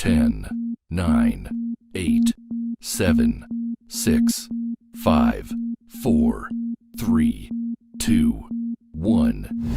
10, 9, 8, 7, 6, 5, 4, 3, 2, 1.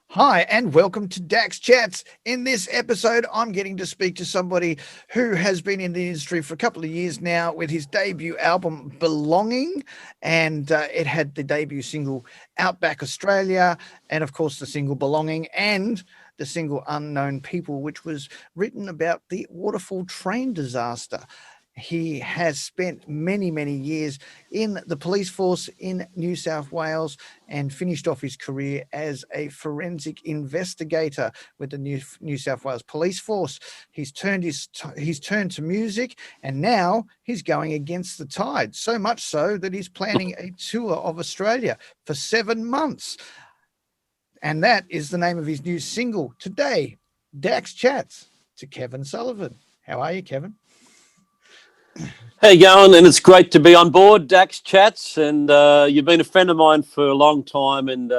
Hi, and welcome to Dax Chats. In this episode, I'm getting to speak to somebody who has been in the industry for a couple of years now with his debut album, Belonging, and it had the debut single, Outback Australia, and of course the single Belonging, and the single Unknown People, which was written about the Waterfall train disaster. He has spent many, many years in the police force in New South Wales and finished off his career as a forensic investigator with the New South Wales Police Force. He's turned to music, and now he's going against the tide, so much so that he's planning a tour of Australia for 7 months. And that is the name of his new single today, Dax Chats, to Kevin Sullivan. How are you, Kevin? How you going? And it's great to be on board Dax Chats, and you've been a friend of mine for a long time, and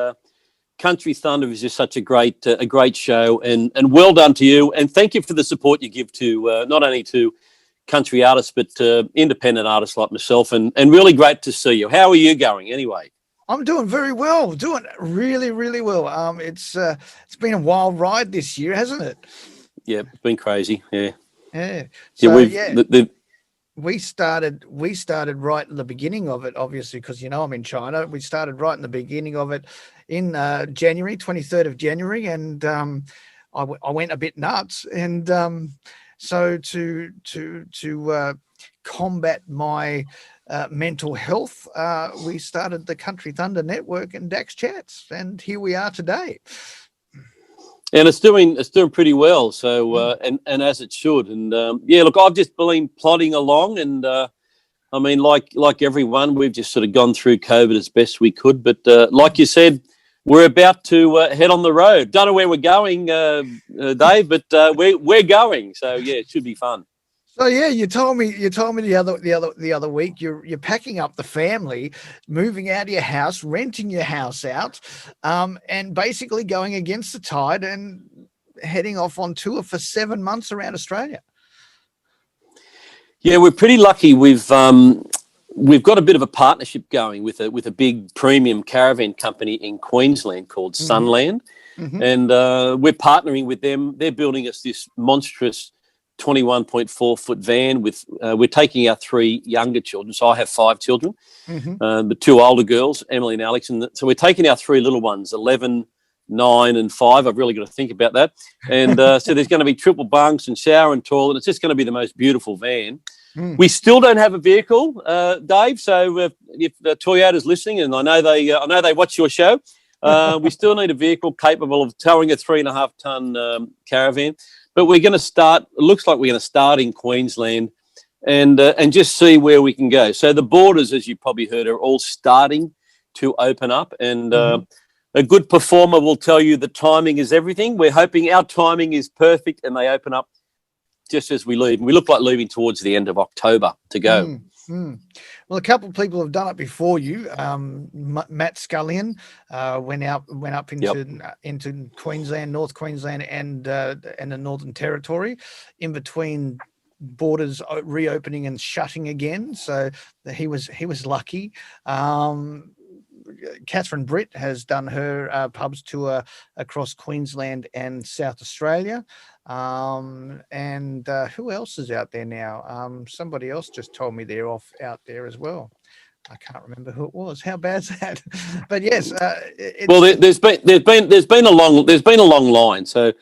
Country Thunder is just such a great show, and well done to you, and thank you for the support you give to not only to country artists but independent artists like myself, and really great to see you. How are you going anyway? I'm doing very well, doing really, really well. It's been a wild ride this year, hasn't it? Yeah, it's been crazy. Yeah. So, We started right at the beginning of it, obviously, because, I'm in China. We started right in the beginning of it in January, 23rd of January, and I went a bit nuts. And so to combat my mental health, we started the Country Thunder Network and Dax Chats, and here we are today. And it's doing pretty well. So and as it should. And look, I've just been plodding along, and I mean, like everyone, we've just sort of gone through COVID as best we could. But like you said, we're about to head on the road. Don't know where we're going, Dave, but we're going. So yeah, it should be fun. So yeah, you told me the other week you're packing up the family, moving out of your house, renting your house out, and basically going against the tide and heading off on tour for 7 months around Australia. Yeah, we're pretty lucky. We've got a bit of a partnership going with a big premium caravan company in Queensland called Sunland, and we're partnering with them. They're building us this monstrous 21.4 foot van with we're taking our 3 younger children. So I have 5 children, the 2 older girls, Emily and Alex, and so we're taking our 3 little ones, 11, 9 and 5. I've really got to think about that. And so there's going to be triple bunks and shower and toilet. It's just going to be the most beautiful van. We still don't have a vehicle, Dave. So if Toyota's listening, and I know they watch your show, we still need a vehicle capable of towing a 3.5 ton caravan. But we're going to start. It looks like we're going to start in Queensland, and just see where we can go. So the borders, as you probably heard, are all starting to open up, and a good performer will tell you the timing is everything. We're hoping our timing is perfect, and they open up just as we leave. We look like leaving towards the end of October to go. Well, a couple of people have done it before you. Matt Scullion went up into Queensland, North Queensland, and the Northern Territory, in between borders reopening and shutting again. So he was lucky. Catherine Britt has done her pubs tour across Queensland and South Australia. And who else is out there now? Somebody else just told me they're out there as well. I can't remember who it was. How bad's that? But yes, there's been a long line. So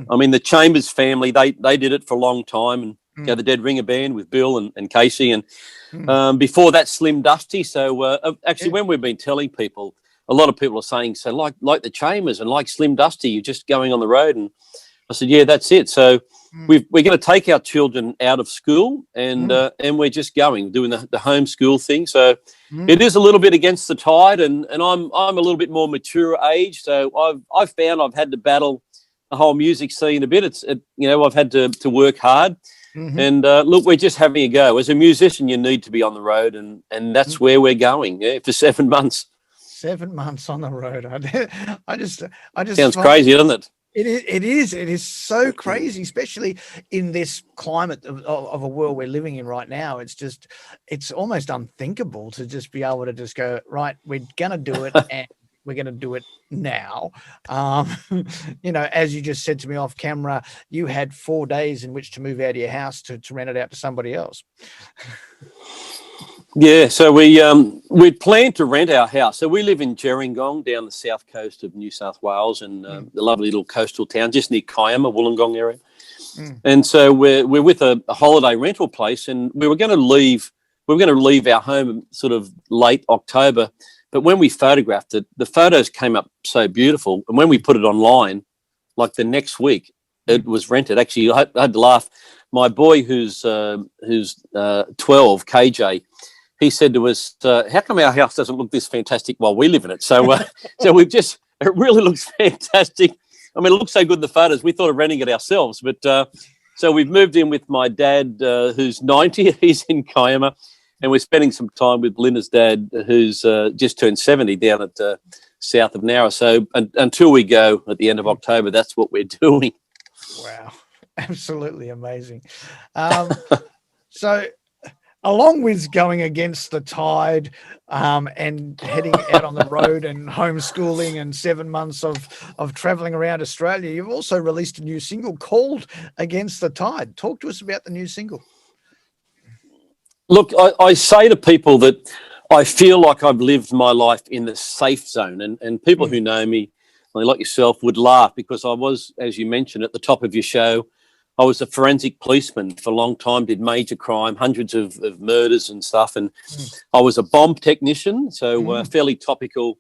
I mean, the Chambers family, they did it for a long time, and the Dead Ringer Band with Bill and Casey, and before that, Slim Dusty. So actually, when we've been telling people, a lot of people are saying, so like the Chambers and like Slim Dusty, you're just going on the road. And I said, yeah, that's it. So we're going to take our children out of school, and we're just doing the homeschool thing. So it is a little bit against the tide, and I'm a little bit more mature age. So I've found I've had to battle the whole music scene a bit. I've had to work hard. And look, we're just having a go. As a musician, you need to be on the road, and that's where we're going for 7 months. 7 months on the road. I just sounds crazy, doesn't it? It is so crazy, especially in this climate of a world we're living in right now. It's almost unthinkable to just be able to just go, right, we're gonna do it, and we're going to do it now. As you just said to me off camera, you had 4 days in which to move out of your house to rent it out to somebody else. Yeah, so we'd planned to rent our house. So we live in Gerringong, down the south coast of New South Wales, and the lovely little coastal town just near Kiama, Wollongong area. And so we're with a holiday rental place, and we were going to leave our home sort of late October. But when we photographed it, the photos came up so beautiful. And when we put it online, like the next week, it was rented. Actually, I had to laugh. My boy, who's 12, KJ, he said to us, how come our house doesn't look this fantastic while we live in it? So it really looks fantastic. I mean, it looks so good in the photos. We thought of renting it ourselves. But so we've moved in with my dad, who's 90. He's in Kiama. And we're spending some time with Linda's dad, who's just turned 70 down at south of Nowra. So until we go at the end of October, that's what we're doing. Wow. Absolutely amazing. So along with going against the tide and heading out on the road and homeschooling and 7 months of traveling around Australia, you've also released a new single called Against the Tide. Talk to us about the new single. Look, I say to people that I feel like I've lived my life in the safe zone, and people who know me, like yourself, would laugh because I was, as you mentioned at the top of your show, I was a forensic policeman for a long time, did major crime, hundreds of murders and stuff, and I was a bomb technician, so fairly topical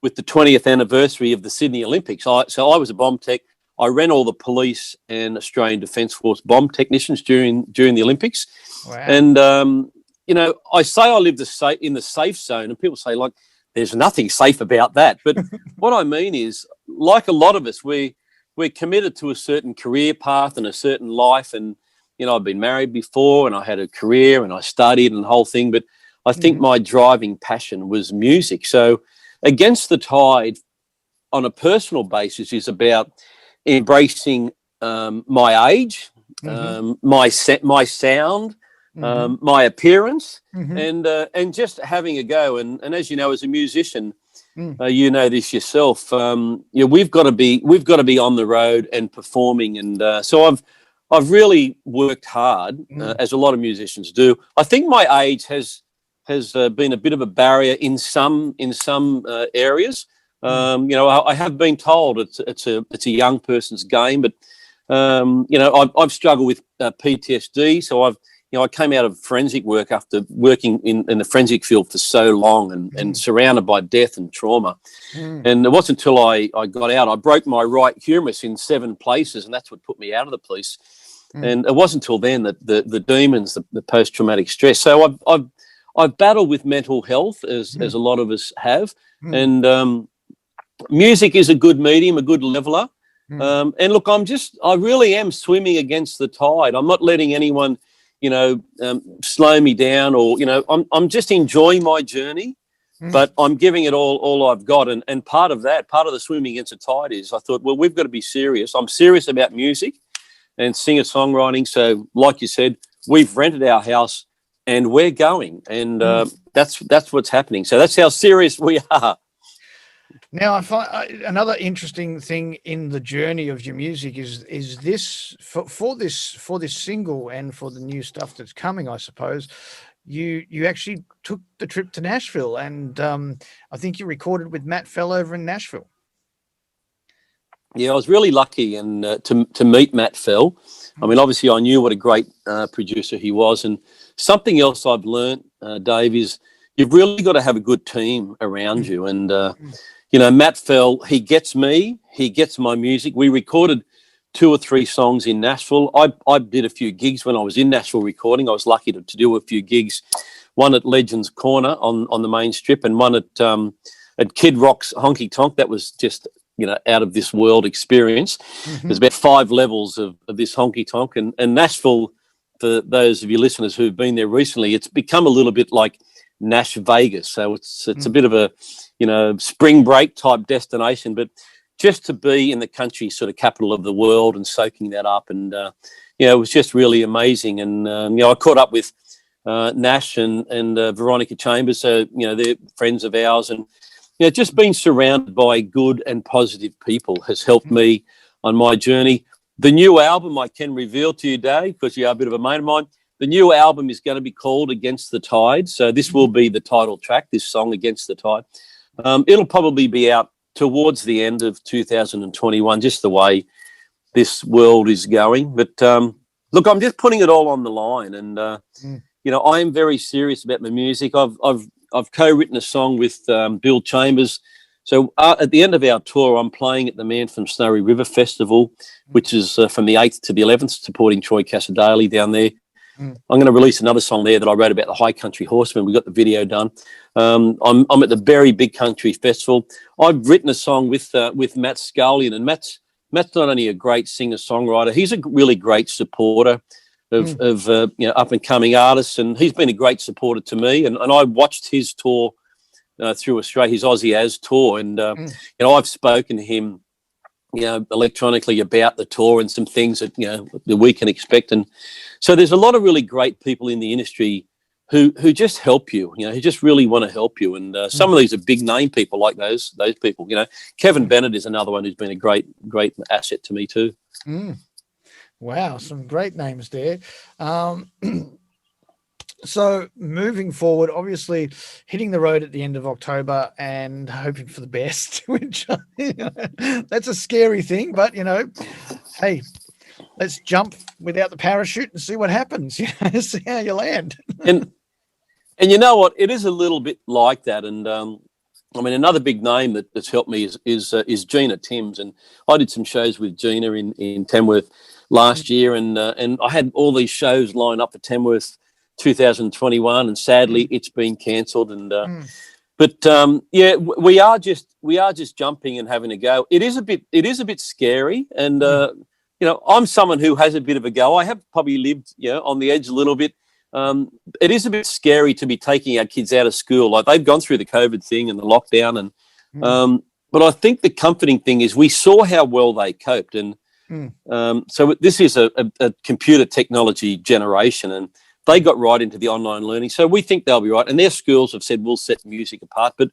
with the 20th anniversary of the Sydney Olympics. So I was a bomb tech. I ran all the police and Australian Defence Force bomb technicians during the Olympics. Wow. And, I say I live in the safe zone, and people say, like, there's nothing safe about that. But what I mean is, like a lot of us, we're committed to a certain career path and a certain life. And, I've been married before, and I had a career, and I studied and the whole thing. But I think my driving passion was music. So Against the Tide, on a personal basis, is about embracing my age, my sound, my appearance, and just having a go. And as you know, as a musician, you know this yourself. We've got to be on the road and performing. And so I've really worked hard, as a lot of musicians do. I think my age has been a bit of a barrier in some areas. I have been told it's a young person's game, but I've struggled with PTSD. So I came out of forensic work after working in the forensic field for so long and surrounded by death and trauma. And it wasn't until I got out, I broke my right humerus in 7 places, and that's what put me out of the police. And it wasn't until then that the demons, the post-traumatic stress. So I've battled with mental health as a lot of us have, and music is a good medium, a good leveler. And look, I really am swimming against the tide. I'm not letting anyone, slow me down, or, I'm just enjoying my journey, but I'm giving it all I've got. And part of the swimming against the tide is I thought, well, we've got to be serious. I'm serious about music and singer-songwriting. So like you said, we've rented our house and we're going, and that's what's happening. So that's how serious we are. Now, I find another interesting thing in the journey of your music is this for this single and for the new stuff that's coming. I suppose you actually took the trip to Nashville, and I think you recorded with Matt Fell over in Nashville. Yeah, I was really lucky and to meet Matt Fell. I mean, obviously, I knew what a great producer he was, and something else I've learned, Dave, is you've really got to have a good team around you, and. Matt Fell, he gets me, he gets my music. We recorded 2 or 3 songs in Nashville. I did a few gigs when I was in Nashville recording. I was lucky to do a few gigs, one at Legends Corner on the main strip, and one at Kid Rock's Honky Tonk. That was just, out of this world experience. There's about 5 levels of this honky tonk, and Nashville, for those of you listeners who've been there recently, it's become a little bit like Nash Vegas. So it's a bit of a, spring break type destination, but just to be in the country sort of capital of the world and soaking that up. And, it was just really amazing. And, I caught up with Nash and Veronica Chambers. So, they're friends of ours. And, just being surrounded by good and positive people has helped me on my journey. The new album I can reveal to you, Dave, because you are a bit of a mate of mine. The new album is going to be called Against the Tide. So this will be the title track, this song, Against the Tide. It'll probably be out towards the end of 2021, just the way this world is going. But look, I'm just putting it all on the line, and I am very serious about my music. I've co-written a song with Bill Chambers. So at the end of our tour, I'm playing at the Man from Snowy River Festival, which is from the 8th to the 11th, supporting Troy Cassar-Daley down there. I'm going to release another song there that I wrote about the High Country Horsemen. We got the video done. I'm at the Berry Big Country Festival. I've written a song with Matt Scullion, and Matt's not only a great singer-songwriter, he's a really great supporter of up-and-coming artists, and he's been a great supporter to me. And I watched his tour through Australia, his Aussie As tour, and I've spoken to him electronically about the tour and some things that that we can expect. And so there's a lot of really great people in the industry who just help you, who just really want to help you. And some of these are big name people, like those people. Kevin Bennett is another one who's been a great asset to me too. Wow, some great names there. So moving forward, obviously hitting the road at the end of October and hoping for the best, which that's a scary thing, but hey, let's jump without the parachute and see what happens. See how you land. and you know what? It is a little bit like that. And another big name that's helped me is Gina Timms, and I did some shows with Gina in Tamworth last year, and I had all these shows lined up for Tamworth 2021, and sadly it's been cancelled. And but we are just jumping and having a go. It is a bit scary, and I'm someone who has a bit of a go. I have probably lived on the edge a little bit. It is a bit scary to be taking our kids out of school. Like, they've gone through the COVID thing and the lockdown, and but I think the comforting thing is we saw how well they coped, and so this is a computer technology generation, and they got right into the online learning. So we think they'll be right. And their schools have said, we'll set music apart. But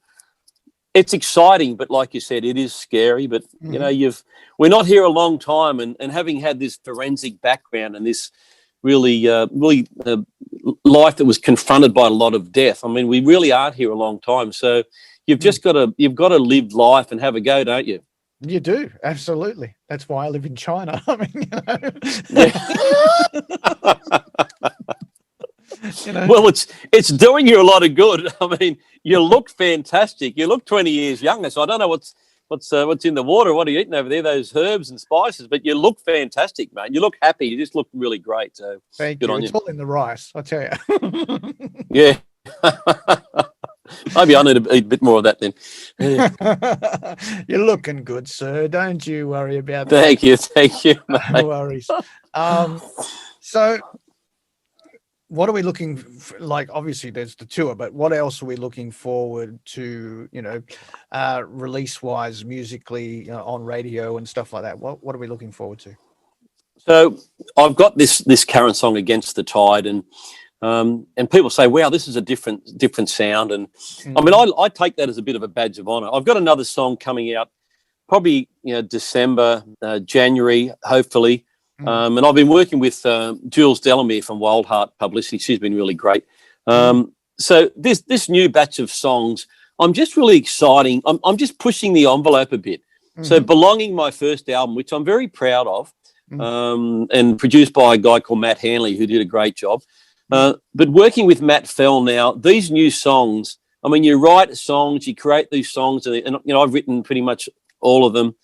it's exciting. But like you said, it is scary. But, we're not here a long time. And having had this forensic background and this really life that was confronted by a lot of death, we really aren't here a long time. So you've just got to live life and have a go, don't you? You do. Absolutely. That's why I live in China. Well, it's doing you a lot of good. You look fantastic. You look 20 years younger. So I don't know what's in the water. What are you eating over there? Those herbs and spices. But you look fantastic, mate. You look happy. You just look really great. So thank good you. on It's you. all in the rice, I tell you. Yeah. Maybe I need to eat a bit more of that then. Yeah. You're looking good, sir. Don't you worry about that. Thank you, mate. No worries. So what are we looking for? Like, obviously there's the tour, but what else are we looking forward to, release wise, musically, on radio and stuff like that? What are we looking forward to? So I've got this current song, Against the Tide, and people say, wow, this is a different sound. And I take that as a bit of a badge of honor. I've got another song coming out probably, December, January, hopefully. And I've been working with Jules Delamere from Wild Heart Publicity. She's been really great. So this new batch of songs, I'm just really exciting. I'm just pushing the envelope a bit. So Belonging, my first album, which I'm very proud of, and produced by a guy called Matt Hanley, who did a great job. But working with Matt Fell now, these new songs, you write songs, you create these songs, and I've written pretty much all of them,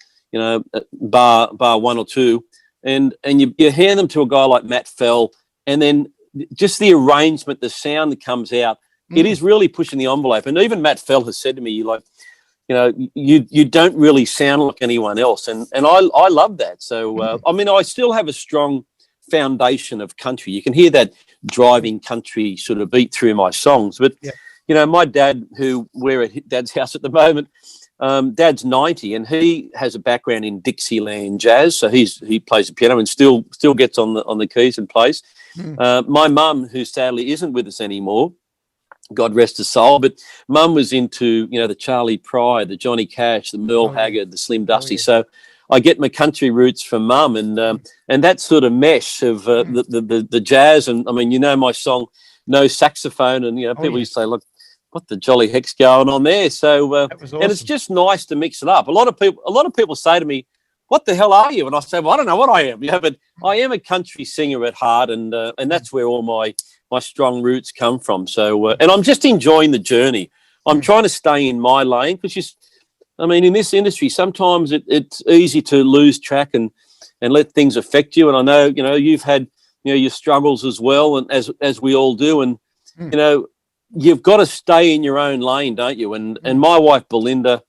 bar one or two. and you hand them to a guy like Matt Fell, and then just the arrangement, the sound that comes out, it is really pushing the envelope. And even Matt Fell has said to me, you don't really sound like anyone else, and I love that. So I mean, I still have a strong foundation of country. You can hear that driving country sort of beat through my songs. But my dad, we're at Dad's house at the moment. Dad's 90, and he has a background in Dixieland jazz. So he plays the piano and still gets on the keys and plays. My mum, who sadly isn't with us anymore, God rest her soul, but Mum was into the Charlie Pride, the Johnny Cash, the Merle Haggard, the Slim Dusty. So I get my country roots from Mum, and that sort of mesh of the jazz. And I mean, my song "No Saxophone," and people used to say, "Look, what the jolly heck's going on there?" So that was awesome. And it's just nice to mix it up. A lot of people say to me, "What the hell are you?" And I say, "Well, I don't know what I am." But I am a country singer at heart, and that's where all my strong roots come from. So and I'm just enjoying the journey. I'm trying to stay in my lane, because in this industry, sometimes it's easy to lose track and let things affect you. And I know, you've had, your struggles as well, and as we all do. And, you've got to stay in your own lane, don't you? And my wife, Belinda,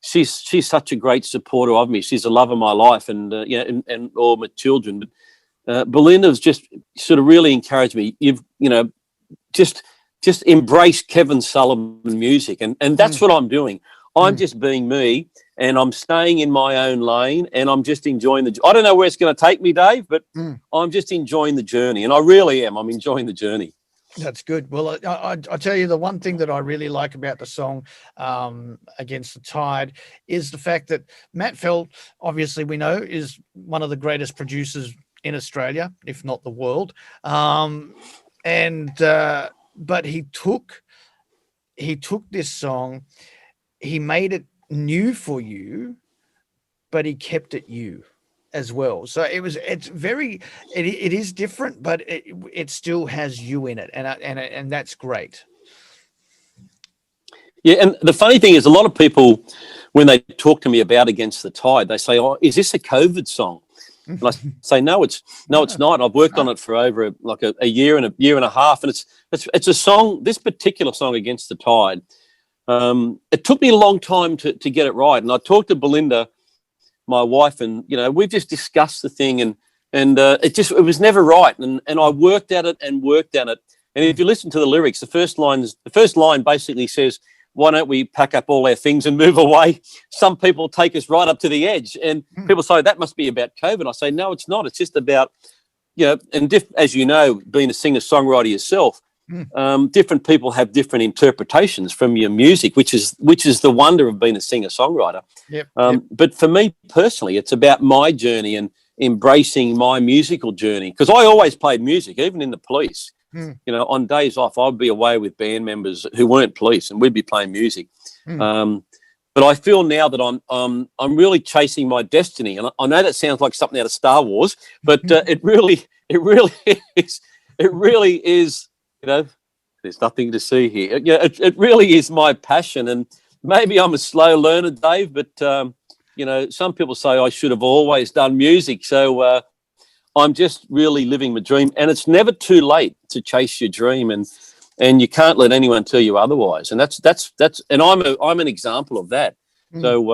she's such a great supporter of me. She's the love of my life, and all my children. But Belinda's just sort of really encouraged me. You've, just embrace Kevin Sullivan music. And that's what I'm doing. I'm just being me, and I'm staying in my own lane, and I'm just enjoying I don't know where it's going to take me, Dave, but I'm just enjoying the journey, and I really am. I'm enjoying the journey. That's good. Well, I tell you, the one thing that I really like about the song Against the Tide is the fact that Matt Fell, obviously we know, is one of the greatest producers in Australia, if not the world. But he took this song, he made it new for you, but he kept it you as well. So it is different, but it still has you in it, and that's great. Yeah, and the funny thing is, a lot of people, when they talk to me about Against the Tide, they say, "Oh, is this a COVID song?" And I say, "No, it's not. I've worked on it for over a year and a half, and it's a song. This particular song, Against the Tide, it took me a long time to get it right. And I talked to Belinda, my wife, and we've just discussed the thing, and it was never right. And I worked at it. And if you listen to the lyrics, the first line basically says, "Why don't we pack up all our things and move away? Some people take us right up to the edge." And people say that must be about COVID. I say, no, it's not. It's just about, as you know, being a singer-songwriter yourself, different people have different interpretations from your music, which is the wonder of being a singer-songwriter. Yep. But for me personally, it's about my journey and embracing my musical journey, because I always played music, even in the police. On days off, I'd be away with band members who weren't police, and we'd be playing music. But I feel now that I'm really chasing my destiny, and I know that sounds like something out of Star Wars, but it really is. There's nothing to see here. It really is my passion, and maybe I'm a slow learner, Dave. But some people say I should have always done music, so. I'm just really living my dream, and it's never too late to chase your dream, and you can't let anyone tell you otherwise. And that's and I'm an example of that. So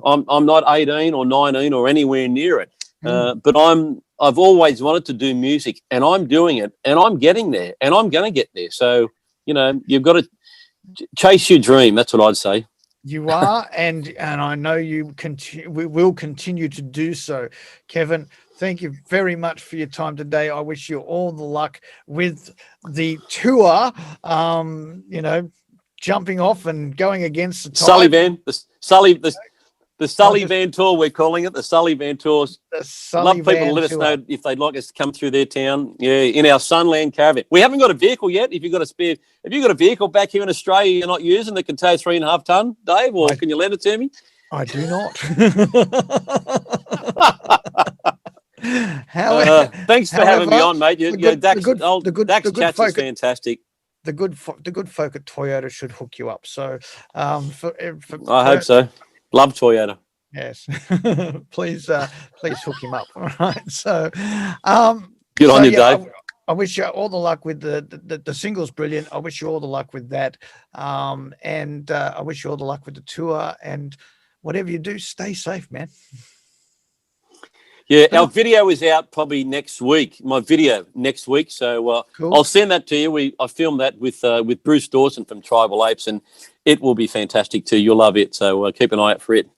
I'm not 18 or 19 or anywhere near it, but I've always wanted to do music, and I'm doing it, and I'm getting there, and I'm going to get there. So you've got to chase your dream. That's what I'd say. You are, and I know we will continue to do so, Kevin. Thank you very much for your time today. I wish you all the luck with the tour, jumping off and going against the tide. The Sully Van Tour, we're calling it, the Sully Van Tour. Love people to let us know if they'd like us to come through their town, in our Sunland caravan. We haven't got a vehicle yet. If you've got a vehicle back here in Australia you're not using that can tow 3.5 ton, Dave, or can you lend it to me? I do not. Thanks for having me on, mate. Dax Chats is fantastic. The good folk at Toyota should hook you up. So, I hope so. Love Toyota. Yes. Please, please hook him up. All right. Um, Good so on you, yeah, Dave. I wish you all the luck with the singles. Brilliant. I wish you all the luck with that. And I wish you all the luck with the tour, and whatever you do, stay safe, man. Yeah, our video is out probably next week. My video next week, so Cool. I'll send that to you. I filmed that with Bruce Dawson from Tribal Apes, and it will be fantastic too. You'll love it, so keep an eye out for it.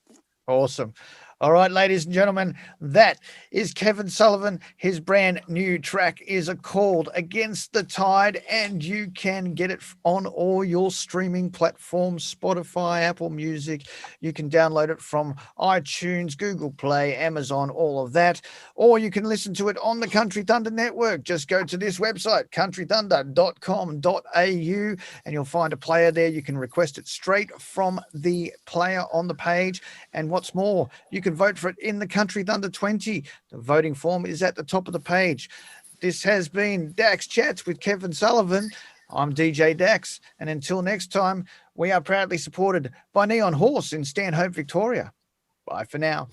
Awesome. All right, ladies and gentlemen, that is Kevin Sullivan. His brand new track is called Against the Tide, and you can get it on all your streaming platforms, Spotify, Apple Music. You can download it from iTunes, Google Play, Amazon, all of that. Or you can listen to it on the Country Thunder Network. Just go to this website, countrythunder.com.au, and you'll find a player there. You can request it straight from the player on the page. And what's more, you can vote for it in the Country Thunder 20. The voting form is at the top of the page. This has been Dax Chats with Kevin Sullivan. I'm DJ Dax. And until next time, we are proudly supported by Neon Horse in Stanhope, Victoria. Bye for now.